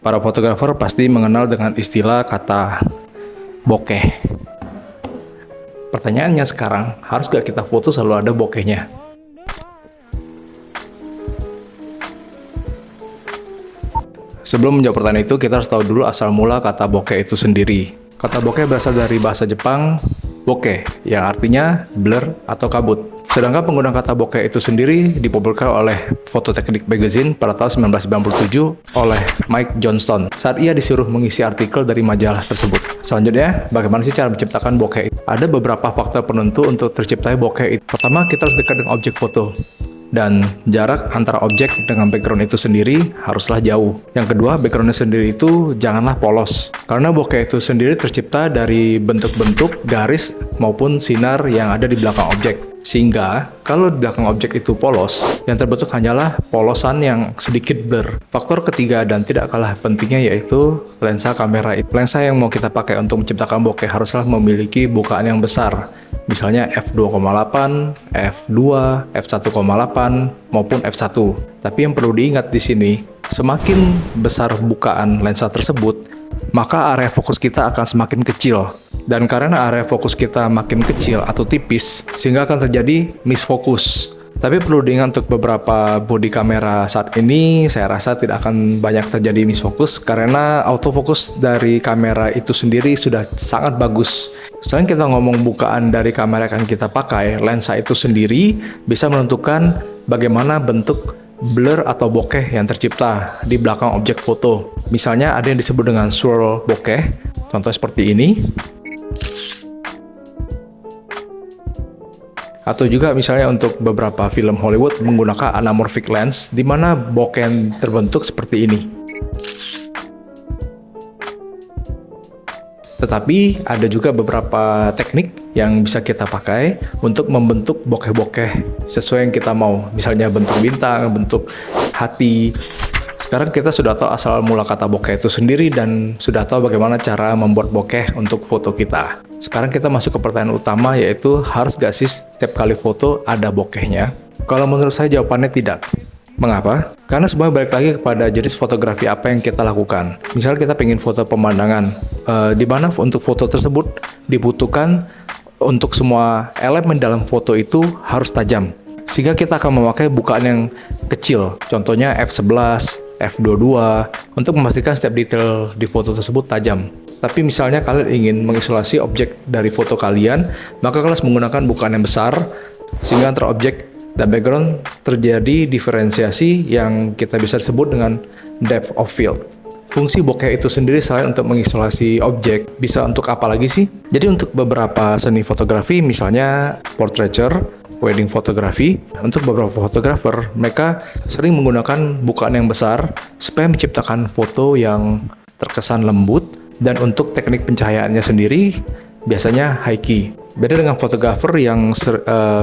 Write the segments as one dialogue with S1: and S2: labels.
S1: Para fotografer pasti mengenal dengan istilah kata bokeh. Pertanyaannya sekarang, harus gak kita foto selalu ada bokehnya? Sebelum menjawab pertanyaan itu, kita harus tahu dulu asal mula kata bokeh itu sendiri. Kata bokeh berasal dari bahasa Jepang bokeh, yang artinya blur atau kabut. Sedangkan penggunaan kata bokeh itu sendiri dipublikasi oleh Phototechnic Magazine pada tahun 1997 oleh Mike Johnston saat ia disuruh mengisi artikel dari majalah tersebut. Selanjutnya, bagaimana sih cara menciptakan bokeh itu? Ada beberapa faktor penentu untuk terciptanya bokeh itu. Pertama, kita harus dekat dengan objek foto. Dan jarak antara objek dengan background itu sendiri haruslah jauh. Yang kedua, backgroundnya sendiri itu janganlah polos. Karena bokeh itu sendiri tercipta dari bentuk-bentuk, garis, maupun sinar yang ada di belakang objek. Sehingga, kalau di belakang objek itu polos, yang terbentuk hanyalah polosan yang sedikit blur. Faktor ketiga dan tidak kalah pentingnya yaitu lensa kamera. Lensa yang mau kita pakai untuk menciptakan bokeh haruslah memiliki bukaan yang besar. Misalnya f2,8, f2, f1,8 maupun f1. Tapi yang perlu diingat di sini, semakin besar bukaan lensa tersebut, maka area fokus kita akan semakin kecil. Dan karena area fokus kita makin kecil atau tipis, sehingga akan terjadi misfokus. Tapi perlu diingat untuk beberapa body kamera saat ini, saya rasa tidak akan banyak terjadi misfokus karena autofocus dari kamera itu sendiri sudah sangat bagus. Selain kita ngomong bukaan dari kamera yang kita pakai, lensa itu sendiri bisa menentukan bagaimana bentuk blur atau bokeh yang tercipta di belakang objek foto. Misalnya ada yang disebut dengan swirl bokeh, contoh seperti ini. Atau juga misalnya untuk beberapa film Hollywood menggunakan anamorphic lens, di mana bokeh yang terbentuk seperti ini. Tetapi ada juga beberapa teknik yang bisa kita pakai untuk membentuk bokeh-bokeh sesuai yang kita mau. Misalnya bentuk bintang, bentuk hati. Sekarang kita sudah tahu asal mula kata bokeh itu sendiri dan sudah tahu bagaimana cara membuat bokeh untuk foto kita. Sekarang kita masuk ke pertanyaan utama, yaitu harus gak sih setiap kali foto ada bokehnya? Kalau menurut saya jawabannya tidak. Mengapa? Karena semuanya balik lagi kepada jenis fotografi apa yang kita lakukan. Misalnya kita pengen foto pemandangan, di mana untuk foto tersebut dibutuhkan untuk semua elemen dalam foto itu harus tajam. Sehingga kita akan memakai bukaan yang kecil, contohnya f11, f22, untuk memastikan setiap detail di foto tersebut tajam. Tapi misalnya kalian ingin mengisolasi objek dari foto kalian, maka kalian harus menggunakan bukaan yang besar, sehingga antara objek dan background terjadi diferensiasi yang kita bisa sebut dengan depth of field. Fungsi bokeh itu sendiri selain untuk mengisolasi objek, bisa untuk apa lagi sih? Jadi untuk beberapa seni fotografi, misalnya portraiture, wedding photography, untuk beberapa fotografer, mereka sering menggunakan bukaan yang besar supaya menciptakan foto yang terkesan lembut, dan untuk teknik pencahayaannya sendiri biasanya high key. Beda dengan fotografer yang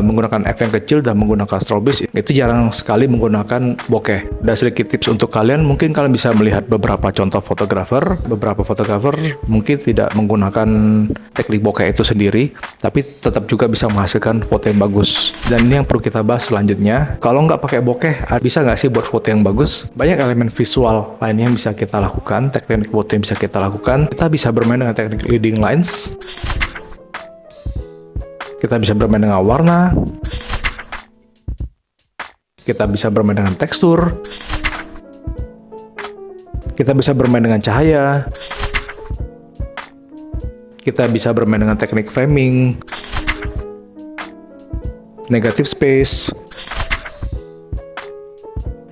S1: menggunakan f yang kecil dan menggunakan strobis, itu jarang sekali menggunakan bokeh. Dan sedikit tips untuk kalian, mungkin kalian bisa melihat beberapa contoh fotografer. Beberapa fotografer mungkin tidak menggunakan teknik bokeh itu sendiri, tapi tetap juga bisa menghasilkan foto yang bagus. Dan ini yang perlu kita bahas selanjutnya. Kalau nggak pakai bokeh, bisa nggak sih buat foto yang bagus? Banyak elemen visual lainnya yang bisa kita lakukan, teknik foto yang bisa kita lakukan. Kita bisa bermain dengan teknik leading lines. Kita bisa bermain dengan warna, kita bisa bermain dengan tekstur, kita bisa bermain dengan cahaya, kita bisa bermain dengan teknik framing, negative space,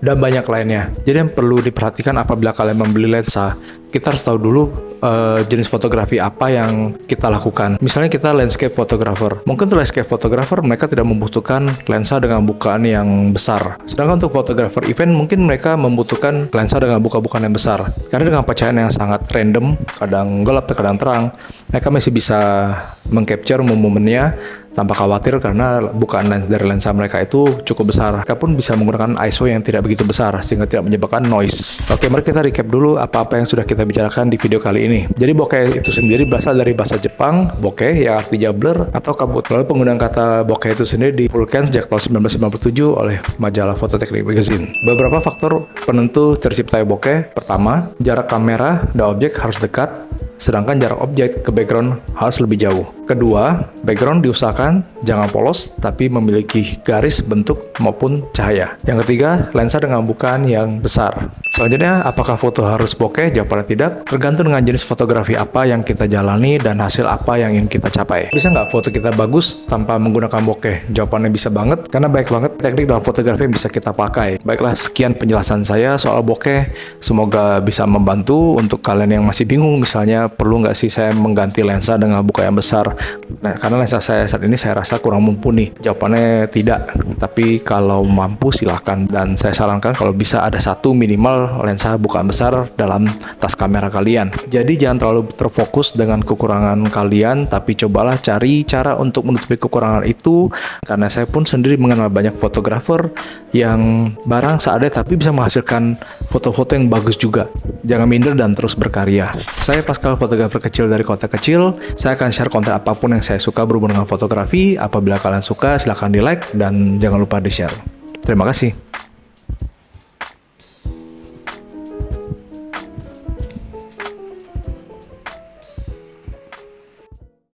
S1: dan banyak lainnya. Jadi yang perlu diperhatikan apabila kalian membeli lensa, kita harus tahu dulu jenis fotografi apa yang kita lakukan. Misalnya kita landscape photographer. Mungkin untuk landscape photographer mereka tidak membutuhkan lensa dengan bukaan yang besar. Sedangkan untuk fotografer event mungkin mereka membutuhkan lensa dengan bukaan yang besar. Karena dengan pencahayaan yang sangat random, kadang gelap, kadang terang, mereka masih bisa mengcapture momennya tanpa khawatir karena bukaan dari lensa mereka itu cukup besar. Mereka pun bisa menggunakan ISO yang tidak begitu besar sehingga tidak menyebabkan noise. Oke, mari kita recap dulu apa-apa yang sudah kita bicarakan di video kali ini. Jadi bokeh itu sendiri berasal dari bahasa Jepang, bokeh yang artinya blur atau kabut. Lalu penggunaan kata bokeh itu sendiri dipulkan sejak tahun 1997 oleh majalah Fototeknik Magazine. Beberapa faktor penentu terciptanya bokeh. Pertama, jarak kamera dan objek harus dekat, sedangkan jarak objek ke background harus lebih jauh. Kedua, background diusahakan jangan polos tapi memiliki garis, bentuk maupun cahaya. Yang ketiga, lensa dengan bukaan yang besar. Selanjutnya, apakah foto harus bokeh? Jawabannya tidak. Tergantung dengan jenis fotografi apa yang kita jalani dan hasil apa yang ingin kita capai. Bisa nggak foto kita bagus tanpa menggunakan bokeh? Jawabannya bisa banget, karena banyak banget teknik dalam fotografi yang bisa kita pakai. Baiklah, sekian penjelasan saya soal bokeh. Semoga bisa membantu untuk kalian yang masih bingung, misalnya perlu nggak sih saya mengganti lensa dengan buka yang besar. Nah, karena lensa saya saat ini saya rasa kurang mumpuni. Jawabannya tidak. Tapi kalau mampu silahkan. Dan saya sarankan kalau bisa ada satu minimal lensa bukaan besar dalam tas kamera kalian. Jadi jangan terlalu terfokus dengan kekurangan kalian, tapi cobalah cari cara untuk menutupi kekurangan itu. Karena saya pun sendiri mengenal banyak fotografer yang barang seadanya tapi bisa menghasilkan foto-foto yang bagus juga. Jangan minder dan terus berkarya. Saya Pascal, fotografer kecil dari kota kecil. Saya akan share konten apapun yang saya suka berhubungan dengan fotografi. Apabila kalian suka, silahkan di like dan jangan lupa di share. Terima kasih.